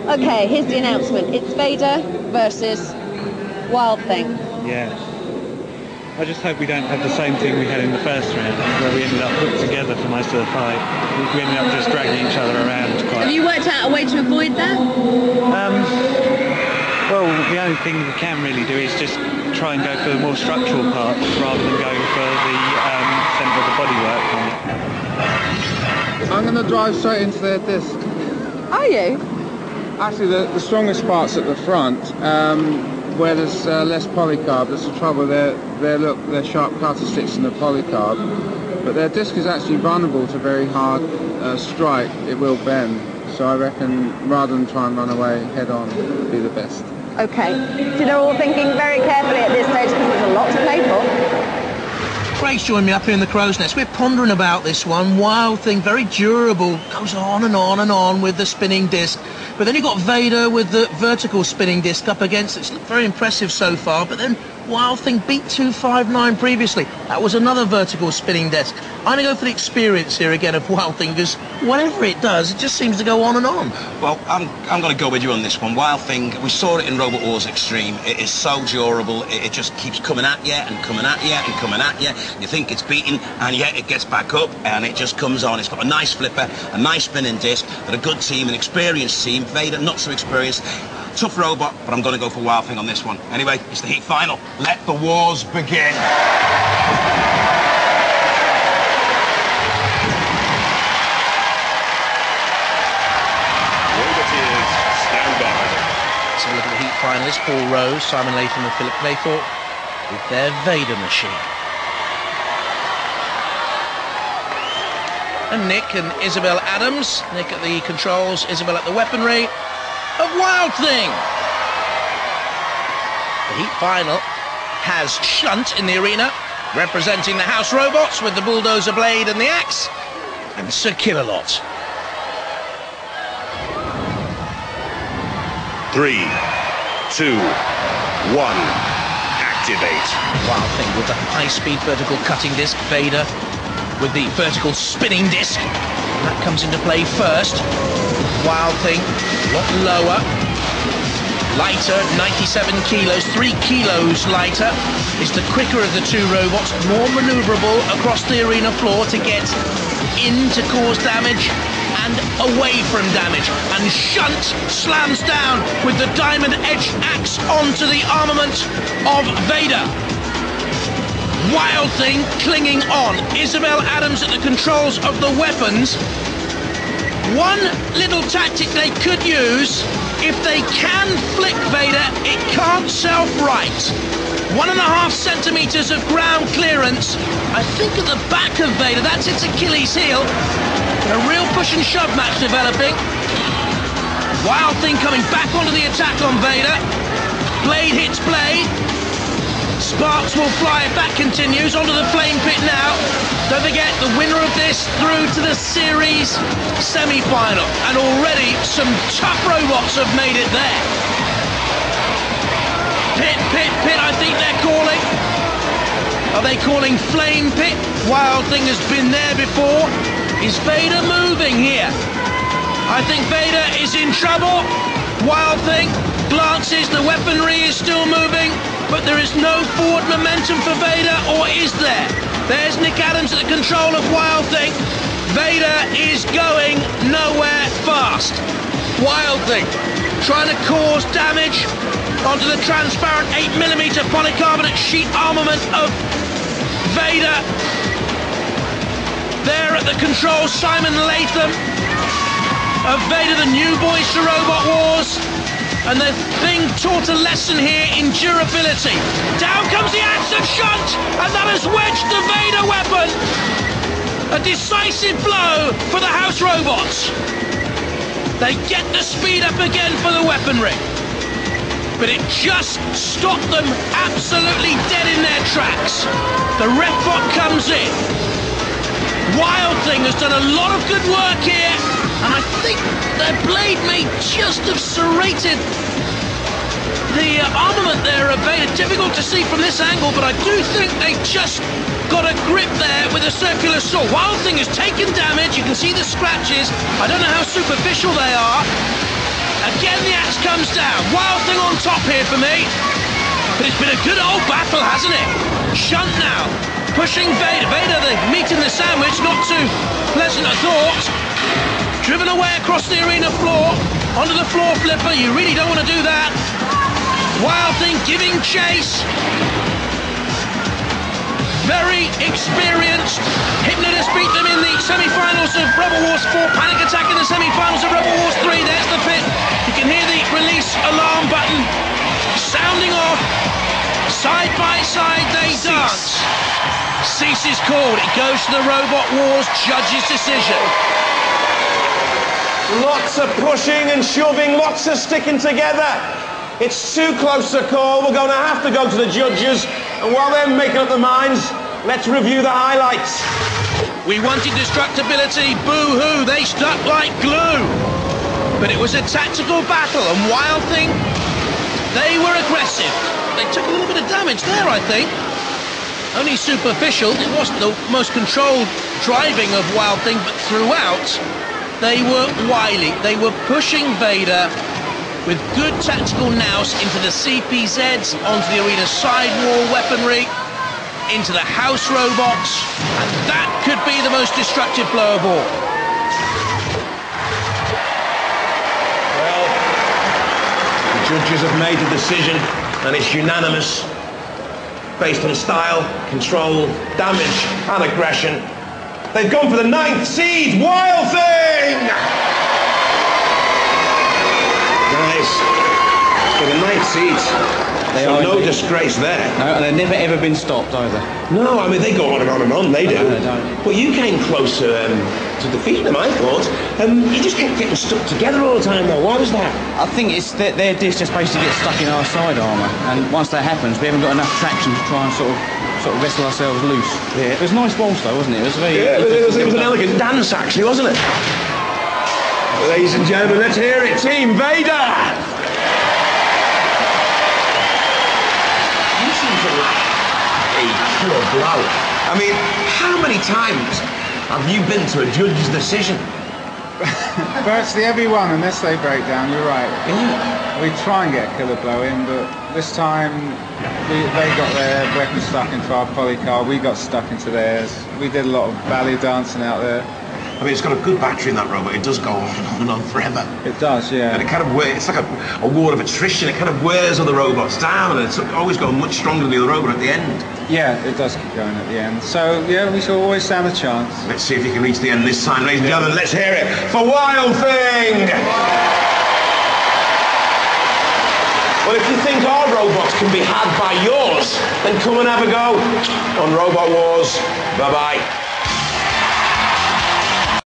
Okay, here's the announcement. It's Vader versus Wildthing. Yeah. I just hope we don't have the same thing we had in the first round, where we ended up put together for most of the fight. We ended up just dragging each other around quite... Have you worked out a way to avoid that? Well, the only thing we can really do is just try and go for the more structural parts rather than going for the centre of the bodywork on it. I'm going to drive straight into their disc. Are you? Actually, the strongest part's at the front, where there's less polycarb. That's the trouble. Their sharp cutter sticks in the polycarb, but their disc is actually vulnerable to very hard strike. It will bend. So I reckon rather than try and run away head on, would be the best. Okay. So they're all thinking very carefully at this stage because there's a lot to play for. Craig's joined me up here in the crow's nest. We're pondering about this one. Wildthing, very durable, goes on and on and on with the spinning disc. But then you've got Vader with the vertical spinning disc up against it. It's looked very impressive so far, but then Wildthing beat 259 previously. That was another vertical spinning disc. I'm going to go for the experience here again of Wildthing, because whatever it does, it just seems to go on and on. Well, I'm going to go with you on this one. Wildthing, we saw it in Robot Wars Extreme. It is so durable. It just keeps coming at you and coming at you and coming at you. You think it's beaten, and yet it gets back up and it just comes on. It's got a nice flipper, a nice spinning disc. They're a good team, an experienced team. Vader, not so experienced. Tough robot, but I'm going to go for Wildthing on this one. Anyway, it's the heat final. Let the wars begin. Stand by. So look at the heat finalists, Paul Rose, Simon Latham and Philip Claythorpe with their Vader machine. And Nick and Isabel Adams. Nick at the controls, Isabel at the weaponry of Wildthing. The heat final has Shunt in the arena, representing the house robots with the bulldozer blade and the axe, and Sir Killalot. 3, 2, 1, activate. Wildthing with the high-speed vertical cutting disc, Vader with the vertical spinning disc. That comes into play first. Wildthing, a lot lower, lighter, 97 kilos, 3 kilos lighter, is the quicker of the two robots, more manoeuvrable across the arena floor to get in to cause damage and away from damage. And Shunt slams down with the diamond-edged axe onto the armament of Vader. Wildthing clinging on. Isabel Adams at the controls of the weapons. One little tactic they could use, if they can flick Vader, it can't self-right. 1.5 centimeters of ground clearance. I think at the back of Vader, that's its Achilles heel. A real push and shove match developing. Wildthing coming back onto the attack on Vader. Blade hits blade. Sparks will fly. That continues onto the flame pit now. Don't forget, the winner of this through to the series semi-final. And already some tough robots have made it there. Pit, pit, pit, I think they're calling. Are they calling flame pit? Wildthing has been there before. Is Vader moving here? I think Vader is in trouble. Wildthing glances, the weaponry is still moving, but there is no forward momentum for Vader, or is there? There's Nick Adams at the control of Wildthing. Vader is going nowhere fast. Wildthing trying to cause damage onto the transparent 8mm polycarbonate sheet armament of Vader. There at the controls, Simon Latham of Vader, the new voice to Robot Wars. And the thing taught a lesson here in durability. Down comes the axe of Shunt, and that has wedged the Vader weapon. A decisive blow for the house robots. They get the speed up again for the weaponry. But it just stopped them absolutely dead in their tracks. The ref bot comes in. Wildthing has done a lot of good work here, and I think their blade may just have serrated the armament there of Vader. Difficult to see from this angle, but I do think they just got a grip there with a circular saw. Wildthing has taken damage. You can see the scratches. I don't know how superficial they are. Again, Max comes down. Wildthing on top here for me. But it's been a good old battle, hasn't it? Shunt now, pushing Vader. Vader, the meat in the sandwich, not too pleasant a thought. Driven away across the arena floor, onto the floor flipper. You really don't want to do that. Wildthing giving chase. Very experienced. Hypnotist beat them in the semi-finals of Rebel Wars 4. Panic Attack in the semi-finals of Rebel Wars 3. There's the pit. You can hear the release alarm button sounding off. Side by side they dance. Cease is called. It goes to the Robot Wars judges' decision. Lots of pushing and shoving, lots of sticking together. It's too close to call. We're going to have to go to the judges. And while they're making up their minds, let's review the highlights. We wanted destructibility. Boo-hoo. They stuck like glue. But it was a tactical battle. And Wildthing, they were aggressive. They took a little bit of damage there, I think. Only superficial. It wasn't the most controlled driving of Wildthing, but throughout, they were wily. They were pushing Vader with good tactical nous into the CPZs, onto the arena sidewall weaponry, into the house robots, and that could be the most destructive blow of all. Well, the judges have made a decision, and it's unanimous. Based on style, control, damage, and aggression, they've gone for the 9th seed, Wildthing! Nice. For the 9th seats. So no disgrace there. No, and they've never ever been stopped either. No, I mean, they go on and on and on, they do. No, they don't. But you came close to defeating them, I thought. You just kept getting stuck together all the time, though. Why was that? I think it's that their disc just basically gets stuck in our side armour, and once that happens, we haven't got enough traction to try and sort of wrestle ourselves loose. Yeah. It was nice waltz though, wasn't it? It was very. Yeah, it was an elegant dance, actually, wasn't it? Ladies and gentlemen, let's hear it. Team Vader! You seem to lack a killer blow. I mean, how many times have you been to a judge's decision? Virtually everyone, unless they break down, you're right. Yeah. We try and get a killer blow in, but this time they got their weapon stuck into our polycar, we got stuck into theirs. We did a lot of ballet dancing out there. I mean, it's got a good battery in that robot. It does go on and on forever. It does, yeah. And it kind of wears, it's like a war of attrition. It kind of wears other robots down, and it's always going much stronger than the other robot at the end. Yeah, it does keep going at the end. So, yeah, we shall always stand a chance. Let's see if you can reach the end this time, ladies and gentlemen. Let's hear it for Wildthing! Well, if you think our robots can be had by yours, then come and have a go on Robot Wars. Bye-bye.